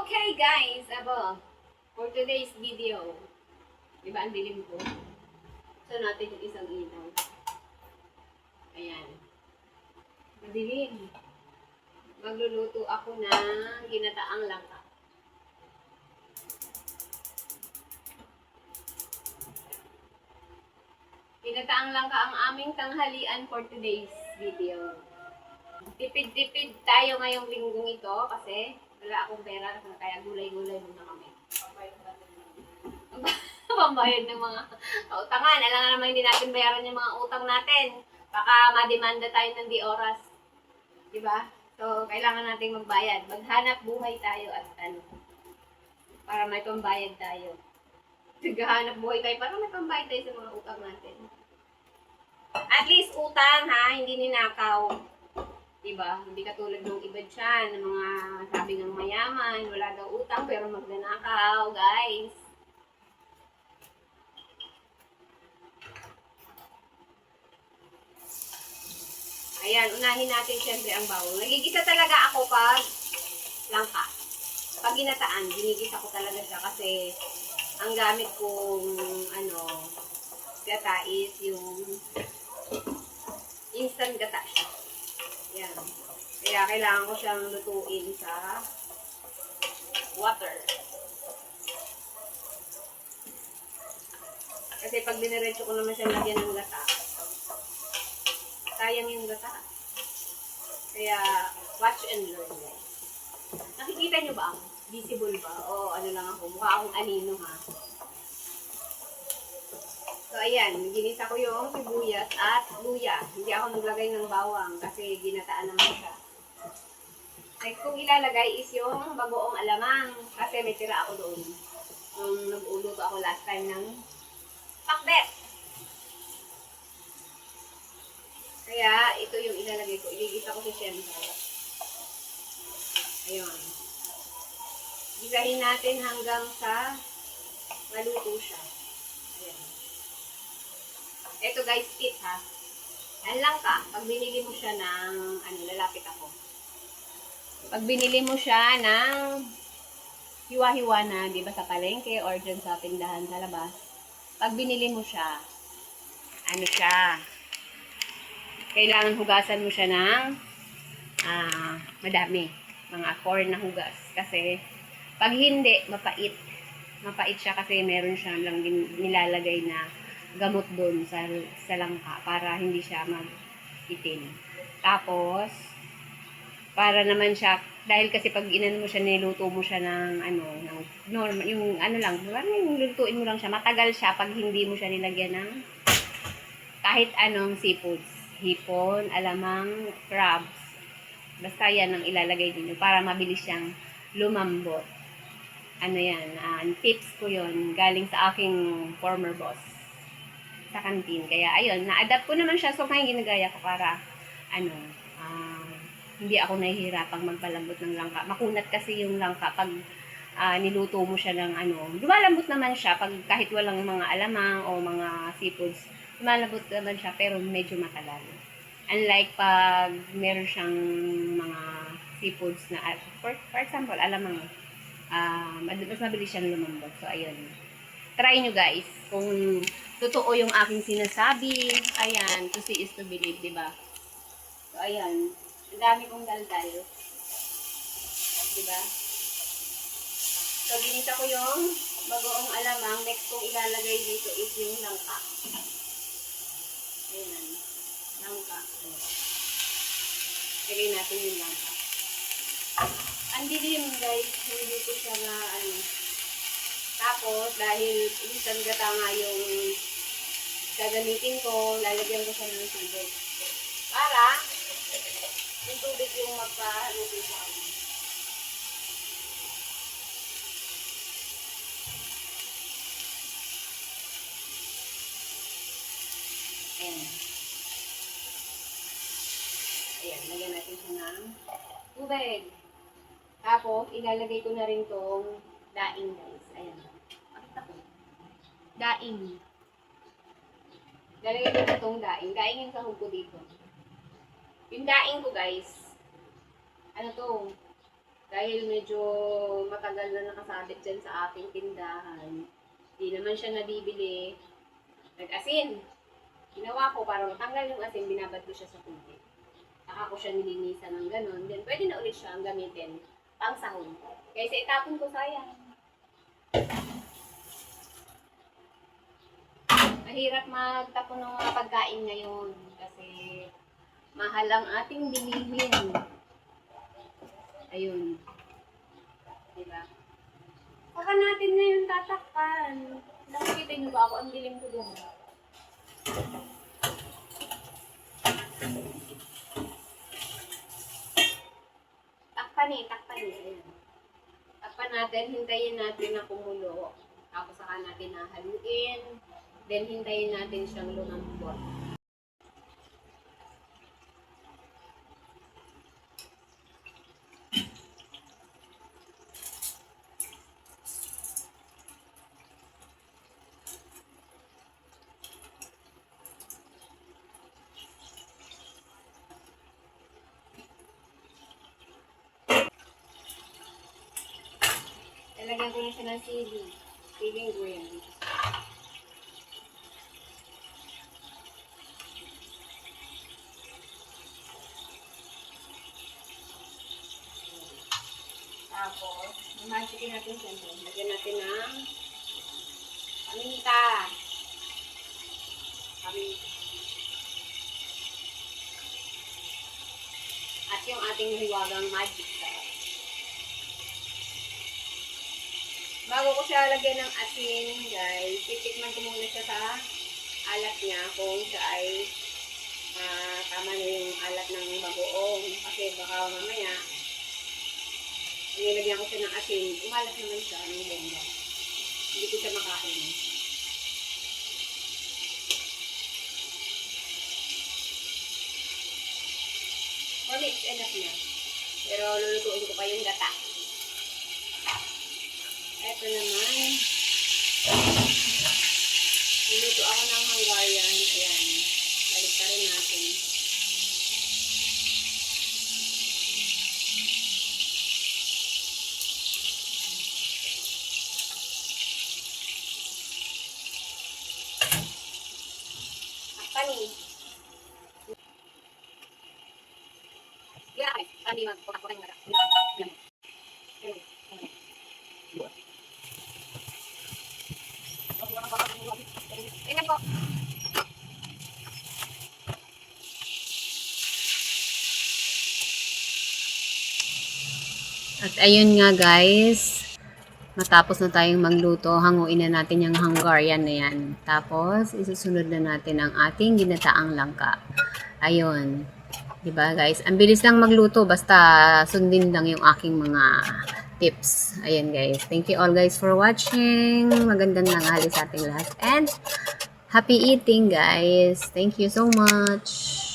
Okay guys, for today's video, di ba ang dilim ko? So natin yung isang ilaw. Ayan. Madilim. Magluluto ako ng ginataang langka. Ginataang langka ang aming tanghalian for today's video. Tipid-tipid tayo ngayong linggong ito kasi wala akong pera kaya gulay-gulay muna kami. Pambayad ng mga utangan. Alam nga naman hindi natin bayaran yung mga utang natin. Baka mademanda tayo ng di oras. Diba? So, kailangan natin magbayad. Maghanap buhay tayo at para may pambayad tayo. Naghahanap buhay tayo para may pambayad tayo sa mga utang natin. At least utang ha, hindi ninakaw. Diba? Hindi katulad ng iba dyan, ng mga sabi ng mayaman, wala daw utang pero magnanakaw, guys. Ayan, unahin natin siyempre ang bawang. Nagigisa talaga ako pag langka. Pag ginataan, ginigisa ko talaga siya kasi ang gamit kong gata is yung instant gata siya. Yan. Kaya kailangan ko siyang lutuin sa water. Kasi pag diniretso ko naman siya lagyan ng gata, sayang yung gata. Kaya, watch and learn, guys. Nakikita nyo ba ako? Visible ba? O ano lang ako? Mukha akong anino, ha? So, ayan. Ginisa ko yung sibuyas at luya. Hindi ako naglagay ng bawang kasi ginataan naman siya. Next kong ilalagay is yung bagoong alamang kasi may tira ako doon. Nung nag-uluto ako last time ng pakbet. Kaya, ito yung ilalagay ko. Igigisa ko si siyempre. Ayun. Gisahin natin hanggang sa maluto siya. Ayan. Ito guys, tip ha. Yan lang ka. Pag binili mo siya ng, lalapit ako. Pag binili mo siya ng hiwa-hiwa na, di ba sa palengke or dyan sa tindahan sa labas. Pag binili mo siya, kailangan hugasan mo siya ng madami. Mga 4 na hugas. Kasi, pag hindi, mapait. Mapait siya kasi meron siya lang nilalagay na gamot doon sa langka para hindi siya mag-itim. Tapos, para naman siya, dahil kasi pag inan mo siya, niluto mo siya ng normal, yung lang, yung lutuin mo lang siya, matagal siya pag hindi mo siya nilagyan ng kahit anong seafoods. Hipon, alamang, crabs. Basta yan ang ilalagay din para mabilis siyang lumambot. Tips ko yon galing sa aking former boss sa kantin. Kaya, ayun, na-adapt ko naman siya. So, ngayon ginagaya ko para, hindi ako nahihirapang magpalambot ng langka. Makunat kasi yung langka pag niluto mo siya ng lumalambot naman siya pag kahit walang mga alamang o mga seafoods. Lumalambot naman siya pero medyo matagal. Unlike pag meron siyang mga seafoods na, for example, alamang, mas mabilis siyang lumambot. So, ayun. Try nyo guys kung totoo yung aking sinasabi. Ayan, to see is to believe, diba? So, ayan. Ang dami kong daldal. Diba? So, ginisa ko yung bagoong alamang. Next kong ilalagay dito is yung langka. Ayan. Langka. Lagay natin yung langka. Ang dilim guys. Hindi ko siya na Tapos, dahil instant gata nga yung gagamitin ko, lalagyan ko siya ng tubig. Para, yung tubig yung magpa-luto sa amin. Ayan. Ayan, lagyan natin siya ng tubig. Tapos, ilalagay ko na rin tong daing guys. Ayan. Pakita ko. Daing. Lalagay ko na itong daing. Daing yung sahog ko dito. Yung daing ko guys, dahil medyo matagal na nakasabit dyan sa aking tindahan, di naman siya nabibili. Nag-asin. Ginawa ko para matanggal yung asin, binabad ko siya sa tubig. Saka ko siya nilinisan ng ganun. Then, pwede na ulit siyang gamitin pang sahon. Kaysa itapon ko, sayang. Mahirap magtapon ng mga pagkain ngayon kasi mahal ang ating bilihin. Ayun. Diba? Saka natin ngayon tatakpan. Nakikita niyo ba ako? Ang dilim ko doon. Takpan eh. Ayan. Takpan natin. Hintayin natin na kumulo. Tapos saka natin haluin. Then hintayin natin siyang lumambot. Lalagyan ko na siya ng sili. Siling green. Tapos, mamastikin natin siya. Lagyan natin ng paminta. At yung ating hiwagang magic sarap. Bago ko siya lagyan ng asin, guys, titikman ko muna siya sa alat niya kung siya ay tama na yung alat ng bagoong. Kasi baka mamaya, nilagyan ko siya ng asin, umalat naman siya ng bomba. Hindi ko siya makain. Kami, it's enough na. Pero lulutuin ko pa yung gata. Eto naman. Luluto ako ng Hungarian. Ayan. Balik pa rin natin. Pani. Yeah, pani magpapakain na. Tingnan po. At ayun nga guys, matapos na tayong magluto, hanguin na natin yung Hungarian na yan. Tapos, isusunod na natin ang ating ginataang langka. Ayun. Diba guys? Ang bilis lang magluto, basta sundin lang yung aking mga tips. Ayan guys. Thank you all guys for watching. Magandang nanghali sa ating lahat. And happy eating guys. Thank you so much.